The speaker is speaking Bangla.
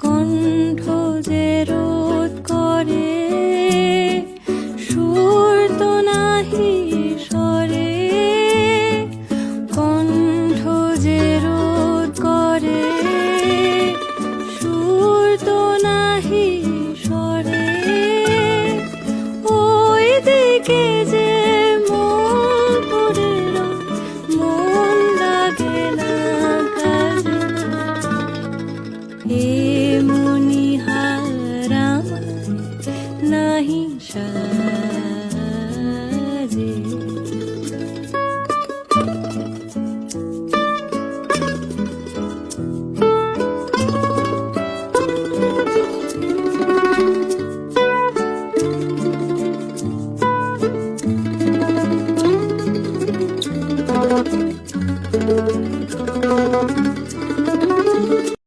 কণ্ঠ যে রোধ করে সুর তো নাহি স্বরে, কণ্ঠ যে রোধ করে সুর তো নাহি স্বরে। ওই দিকে যে মন পড়ে রয়, মন লাগে না কাজে। এ মনিহার আমায় নাহি